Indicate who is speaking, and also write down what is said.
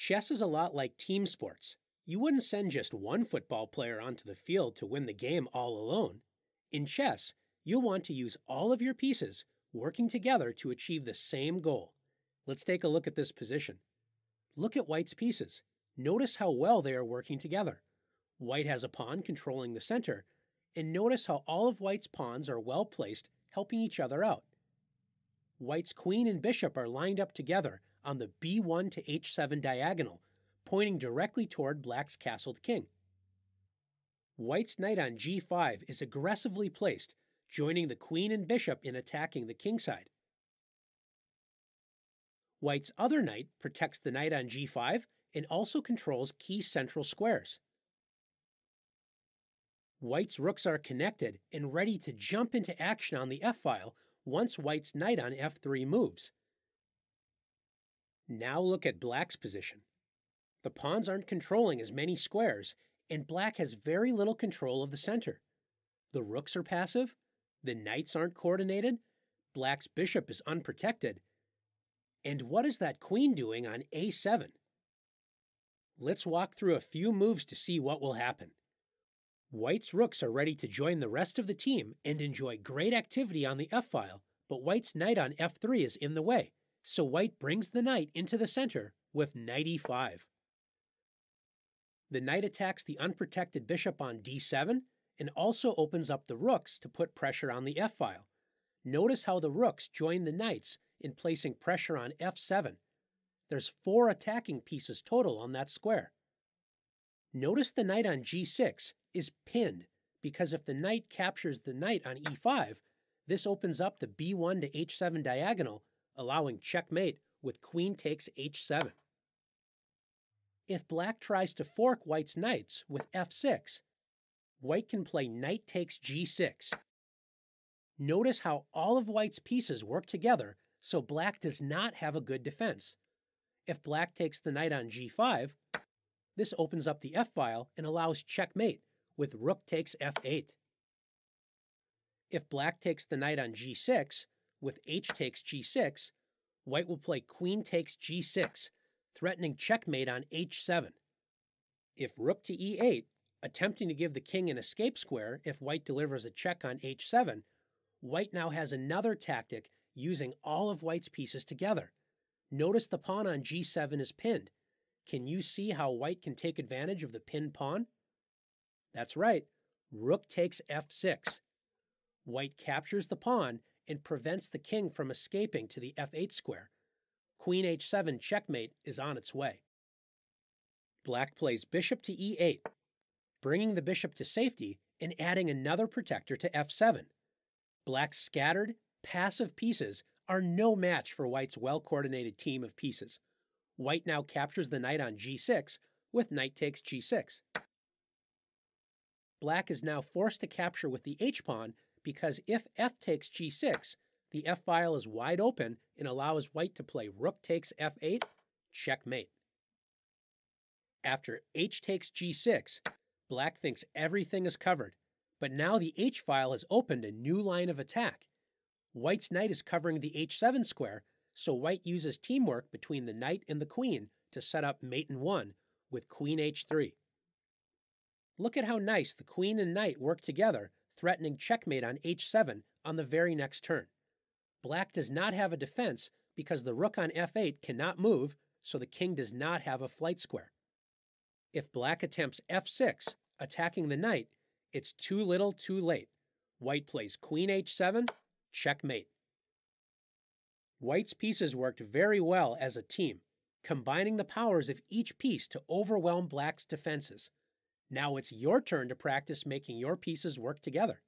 Speaker 1: Chess is a lot like team sports. You wouldn't send just one football player onto the field to win the game all alone. In chess, you'll want to use all of your pieces working together to achieve the same goal. Let's take a look at this position. Look at White's pieces. Notice how well they are working together. White has a pawn controlling the center, and notice how all of White's pawns are well placed, helping each other out. White's queen and bishop are lined up together on the b1 to h7 diagonal, pointing directly toward Black's castled king. White's knight on g5 is aggressively placed, joining the queen and bishop in attacking the king side. White's other knight protects the knight on g5 and also controls key central squares. White's rooks are connected and ready to jump into action on the f-file once White's knight on f3 moves. Now look at Black's position. The pawns aren't controlling as many squares, and Black has very little control of the center. The rooks are passive, the knights aren't coordinated, Black's bishop is unprotected. And what is that queen doing on a7? Let's walk through a few moves to see what will happen. White's rooks are ready to join the rest of the team and enjoy great activity on the f-file, but White's knight on f3 is in the way, so White brings the knight into the center with knight e5. The knight attacks the unprotected bishop on d7 and also opens up the rooks to put pressure on the f-file. Notice how the rooks join the knights in placing pressure on f7. There's 4 attacking pieces total on that square. Notice the knight on g6 is pinned because if the knight captures the knight on e5, this opens up the b1 to h7 diagonal, allowing checkmate with queen takes h7. If Black tries to fork White's knights with f6, White can play knight takes g6. Notice how all of White's pieces work together, so Black does not have a good defense. If Black takes the knight on g5, this opens up the f-file and allows checkmate with rook takes f8. If Black takes the knight on g6 with h takes g6, White will play queen takes g6, threatening checkmate on h7. If rook to e8, attempting to give the king an escape square if White delivers a check on h7, White now has another tactic using all of White's pieces together. Notice the pawn on g7 is pinned. Can you see how White can take advantage of the pinned pawn? That's right, rook takes f6. White captures the pawn and prevents the king from escaping to the f8 square. Queen h7 checkmate is on its way. Black plays bishop to e8, bringing the bishop to safety and adding another protector to f7. Black's scattered, passive pieces are no match for White's well-coordinated team of pieces. White now captures the knight on g6 with knight takes g6. Black is now forced to capture with the h-pawn because if f takes g6, the f-file is wide open and allows White to play rook takes f8, checkmate. After h takes g6, Black thinks everything is covered, but now the h-file has opened a new line of attack. White's knight is covering the h7 square, so White uses teamwork between the knight and the queen to set up mate in 1 with queen h3. Look at how nice the queen and knight work together, threatening checkmate on h7 on the very next turn. Black does not have a defense because the rook on f8 cannot move, so the king does not have a flight square. If Black attempts f6, attacking the knight, it's too little too late. White plays queen h7, checkmate. White's pieces worked very well as a team, combining the powers of each piece to overwhelm Black's defenses. Now it's your turn to practice making your pieces work together.